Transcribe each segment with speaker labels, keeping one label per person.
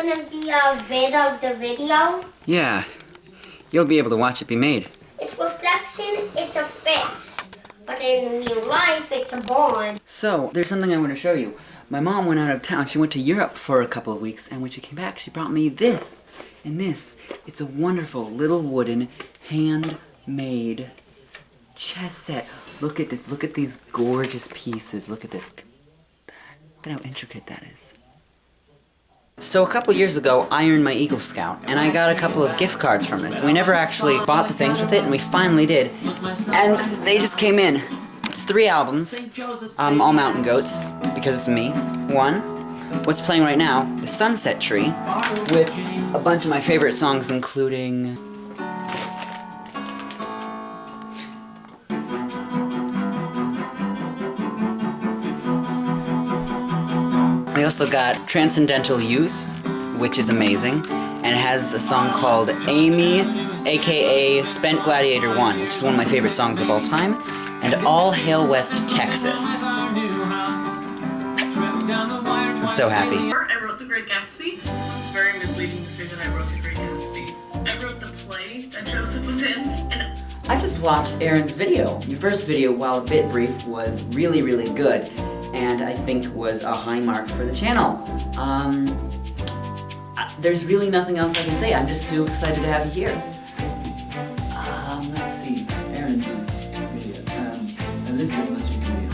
Speaker 1: gonna be a vid of the video?
Speaker 2: Yeah. You'll be able to watch it be made.
Speaker 1: It's reflection, it's a fix. But in real life, it's a bond.
Speaker 2: So, there's something I want to show you. My mom went out of town. She went to Europe for a couple of weeks, and when she came back, she brought me this. And this. It's a wonderful little wooden, handmade chess set. Look at this. Look at these gorgeous pieces. Look at this. Look at how intricate that is. So a couple years ago, I earned my Eagle Scout, and I got a couple of gift cards from this. We never actually bought the things with it, and we finally did. And they just came in. It's 3 albums, all Mountain Goats, because it's me. 1, what's playing right now, The Sunset Tree, with a bunch of my favorite songs, including... I also got Transcendental Youth, which is amazing, and it has a song called Amy, aka Spent Gladiator 1, which is one of my favorite songs of all time, and All Hail West Texas. I'm so happy.
Speaker 3: I wrote The Great Gatsby, so it's very misleading to say that I wrote The Great Gatsby. I wrote the play that Joseph was in, and
Speaker 2: I just watched Aaron's video. Your first video, while a bit brief, was really, really good, and I think was a high mark for the channel. There's really nothing else I can say. I'm just so excited to have you here. Let's see. Aaron's video. Elizabeth's most recent video.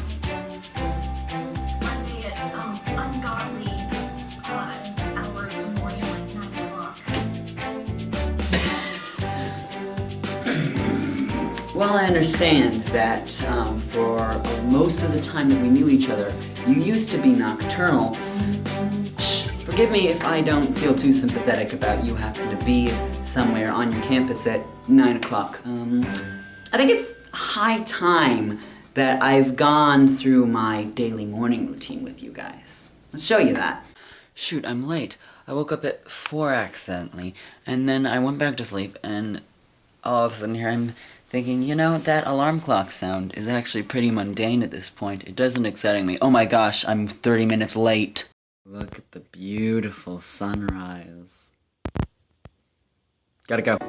Speaker 3: it's some ungodly hour in the morning, like 9 o'clock.
Speaker 2: Well, I understand that for most of the time that we knew each other, you used to be nocturnal. Shh, forgive me if I don't feel too sympathetic about you having to be somewhere on your campus at 9 o'clock. I think it's high time that I've gone through my daily morning routine with you guys. Let's show you that. Shoot, I'm late. I woke up at 4 accidentally, and then I went back to sleep, and all of a sudden here I'm thinking, you know, that alarm clock sound is actually pretty mundane at this point. It doesn't excite me. Oh my gosh, I'm 30 minutes late. Look at the beautiful sunrise. Gotta go.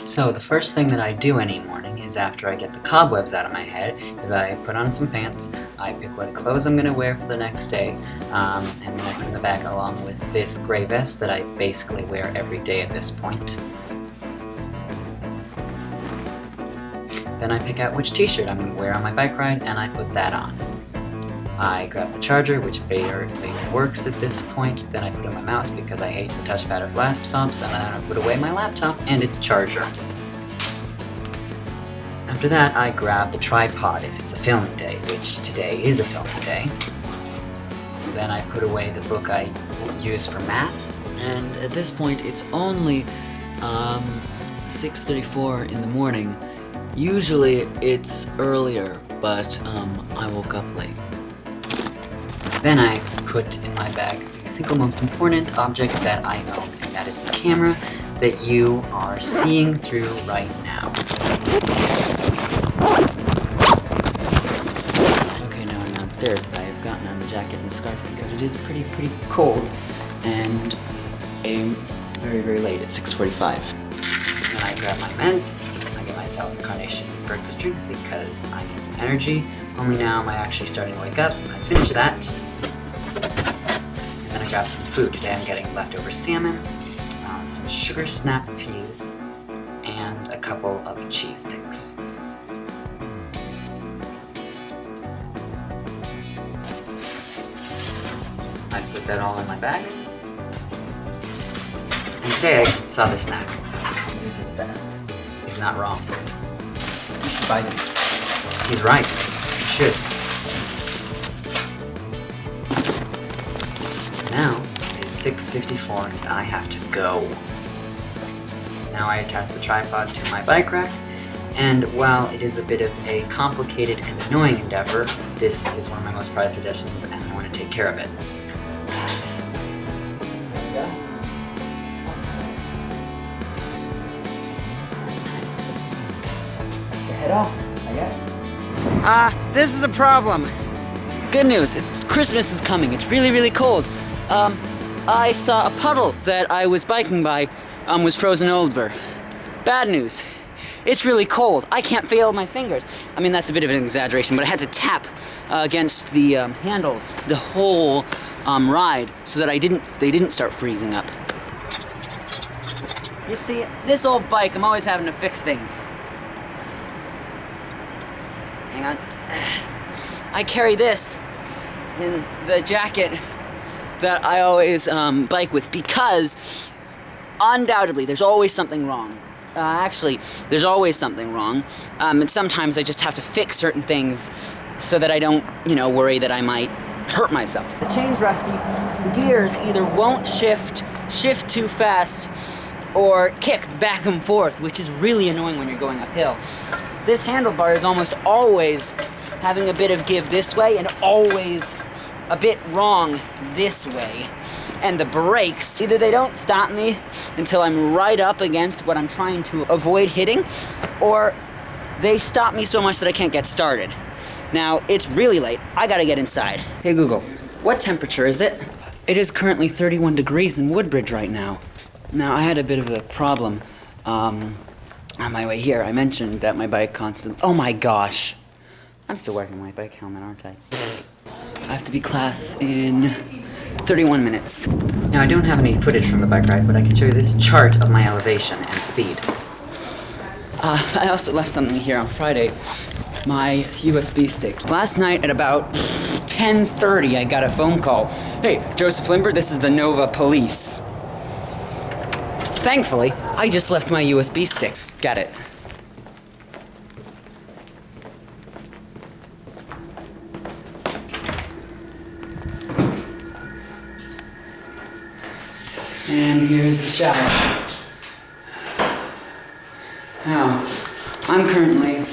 Speaker 2: So the first thing that I do any morning is after I get the cobwebs out of my head is I put on some pants, I pick what clothes I'm gonna wear for the next day, and then I put in the bag along with this gray vest that I basically wear every day at this point. Then I pick out which t-shirt I'm going to wear on my bike ride, and I put that on. I grab the charger, which barely works at this point. Then I put in my mouse because I hate the touchpad of laptops, and then I put away my laptop and its charger. After that, I grab the tripod if it's a filming day, which today is a filming day. Then I put away the book I use for math, and at this point it's only 6:34 in the morning. Usually it's earlier, but I woke up late. Then I put in my bag the single most important object that I own, and that is the camera that you are seeing through right now. Okay, now I'm downstairs. I've gotten on the jacket and the scarf because it is pretty cold, and I'm very, very late at 6:45. Then I grab my meds. Myself a carnation breakfast drink because I need some energy. Only now am I actually starting to wake up. I finished that. And then I grabbed some food. Today I'm getting leftover salmon, some sugar snap peas, and a couple of cheese sticks. I put that all in my bag. And today I saw this snack. These are the best. He's not wrong. You should buy these. He's right. You should. Now, it's 6:54 and I have to go. Now I attach the tripod to my bike rack, and while it is a bit of a complicated and annoying endeavor, this is one of my most prized possessions and I want to take care of it. Head off, I guess. This is a problem. Good news, Christmas is coming. It's really, really cold. I saw a puddle that I was biking by was frozen over. Bad news. It's really cold. I can't feel my fingers. I mean, that's a bit of an exaggeration, but I had to tap against the handles the whole ride so that they didn't start freezing up. You see, this old bike, I'm always having to fix things. Hang on. I carry this in the jacket that I always bike with because undoubtedly there's always something wrong. Actually, there's always something wrong, and sometimes I just have to fix certain things so that I don't, worry that I might hurt myself. The chain's rusty, the gears either won't shift too fast, or kick back and forth, which is really annoying when you're going uphill. This handlebar is almost always having a bit of give this way and always a bit wrong this way. And the brakes, either they don't stop me until I'm right up against what I'm trying to avoid hitting, or they stop me so much that I can't get started. Now, it's really late. I gotta get inside. Hey Google, what temperature is it? It is currently 31 degrees in Woodbridge right now. Now, I had a bit of a problem on my way here. I mentioned that my bike constantly... Oh my gosh. I'm still wearing my bike helmet, aren't I? I have to be class in 31 minutes. Now, I don't have any footage from the bike ride, but I can show you this chart of my elevation and speed. I also left something here on Friday, my USB stick. Last night at about 10:30, I got a phone call. Hey, Joseph Limber, this is the Nova Police. Thankfully, I just left my USB stick. Got it. And here's the shower. Now, I'm currently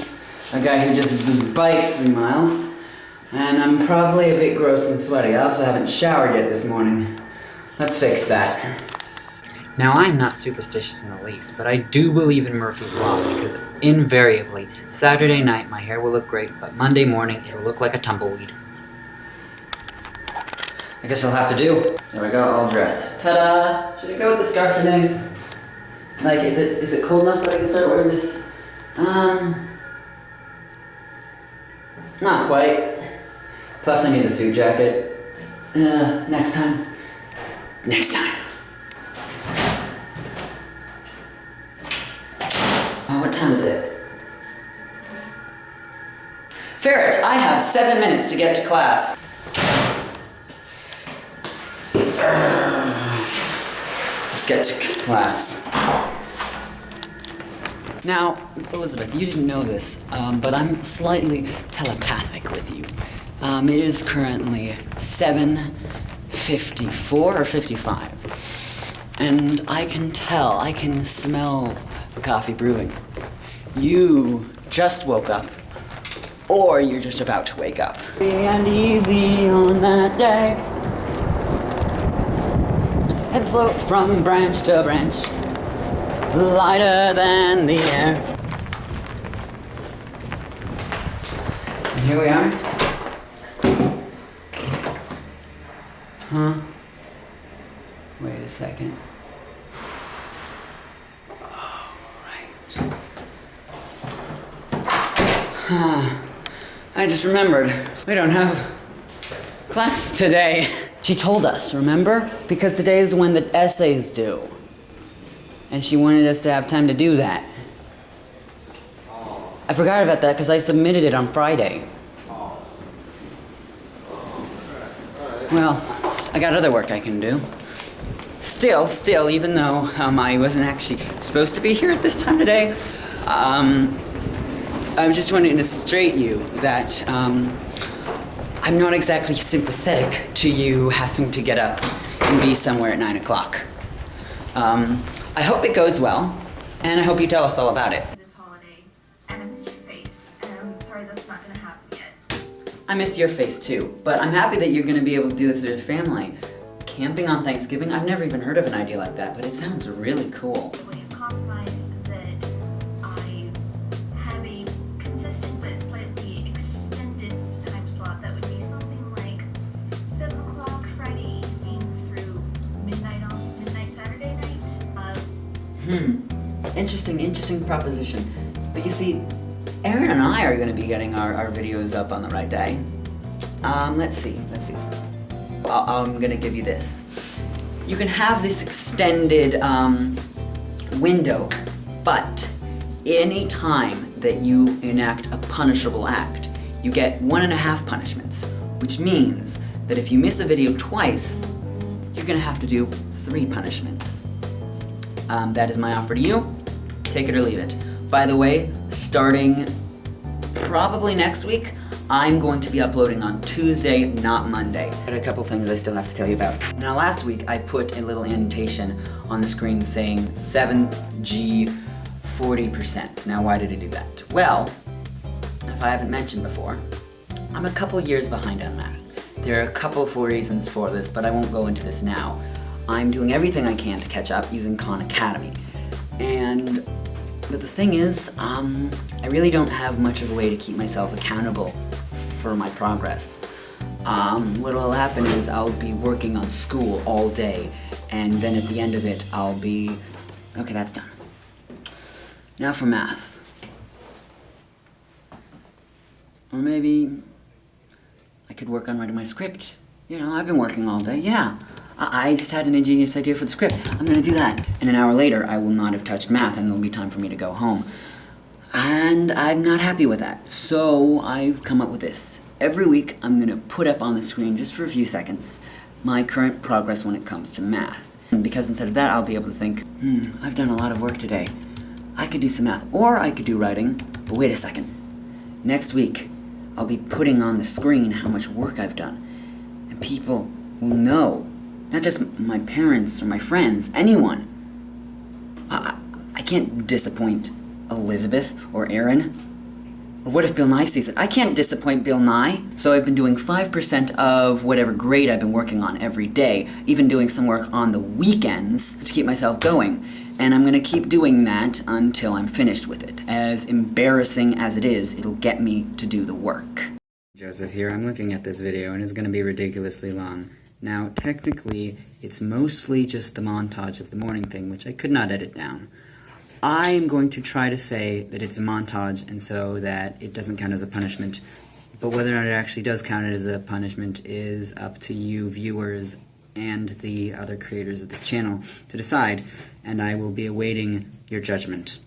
Speaker 2: a guy who just biked 3 miles, and I'm probably a bit gross and sweaty. I also haven't showered yet this morning. Let's fix that. Now, I'm not superstitious in the least, but I do believe in Murphy's Law because invariably, Saturday night my hair will look great, but Monday morning it'll look like a tumbleweed. I guess I'll have to do. There we go, all dressed. Ta-da! Should I go with the scarf today? Like, is it cold enough that I can start wearing this? Not quite. Plus I need a suit jacket. Next time. Next time. What time is it? Ferret, I have 7 minutes to get to class. Let's get to class. Now, Elizabeth, you didn't know this, but I'm slightly telepathic with you. It is currently 7:54 or 55. And I can tell, I can smell the coffee brewing. You just woke up, or you're just about to wake up. Free and easy on that day, and float from branch to branch, lighter than the air. And here we are. Huh? Wait a second. I just remembered. We don't have class today. She told us, remember? Because today is when the essay is due. And she wanted us to have time to do that. I forgot about that because I submitted it on Friday. Well, I got other work I can do. Still, even though I wasn't actually supposed to be here at this time today, I'm just wanting to straight you that I'm not exactly sympathetic to you having to get up and be somewhere at 9 o'clock. I hope it goes well, and I hope you tell us all about it.
Speaker 3: This holiday, and I miss your face, and I'm sorry that's not gonna happen yet.
Speaker 2: I miss your face too, but I'm happy that you're gonna be able to do this with your family. Camping on Thanksgiving? I've never even heard of an idea like that, but it sounds really cool.
Speaker 3: We have compromised that I have a consistent but slightly extended time slot that would be something like 7 o'clock Friday evening through
Speaker 2: Interesting proposition. But you see, Aaron and I are going to be getting our videos up on the right day. Let's see. I'm going to give you this. You can have this extended window, but any time that you enact a punishable act, you get 1.5 punishments, which means that if you miss a video twice, you're going to have to do 3 punishments. That is my offer to you. Take it or leave it. By the way, starting probably next week, I'm going to be uploading on Tuesday, not Monday. But a couple things I still have to tell you about. Now last week I put a little annotation on the screen saying 7th G 40%. Now why did I do that? Well, if I haven't mentioned before, I'm a couple years behind on math. There are a couple for reasons for this, but I won't go into this now. I'm doing everything I can to catch up using Khan Academy. But the thing is, I really don't have much of a way to keep myself accountable for my progress. What'll happen is I'll be working on school all day, and then at the end of it, I'll be... Okay, that's done. Now for math. Or maybe I could work on writing my script. You know, I've been working all day, yeah. I just had an ingenious idea for the script. I'm gonna do that. And an hour later, I will not have touched math and it'll be time for me to go home. And I'm not happy with that. So I've come up with this. Every week, I'm gonna put up on the screen, just for a few seconds, my current progress when it comes to math. And because instead of that, I'll be able to think, I've done a lot of work today. I could do some math, or I could do writing, but wait a second. Next week, I'll be putting on the screen how much work I've done. And people will know. Not just my parents or my friends, anyone. I can't disappoint Elizabeth or Aaron. Or what if Bill Nye sees it? I can't disappoint Bill Nye. So I've been doing 5% of whatever grade I've been working on every day, even doing some work on the weekends to keep myself going. And I'm gonna keep doing that until I'm finished with it. As embarrassing as it is, it'll get me to do the work. Joseph here, I'm looking at this video and it's gonna be ridiculously long. Now, technically, it's mostly just the montage of the morning thing, which I could not edit down. I am going to try to say that it's a montage, and so that it doesn't count as a punishment. But whether or not it actually does count as a punishment is up to you viewers and the other creators of this channel to decide, and I will be awaiting your judgment.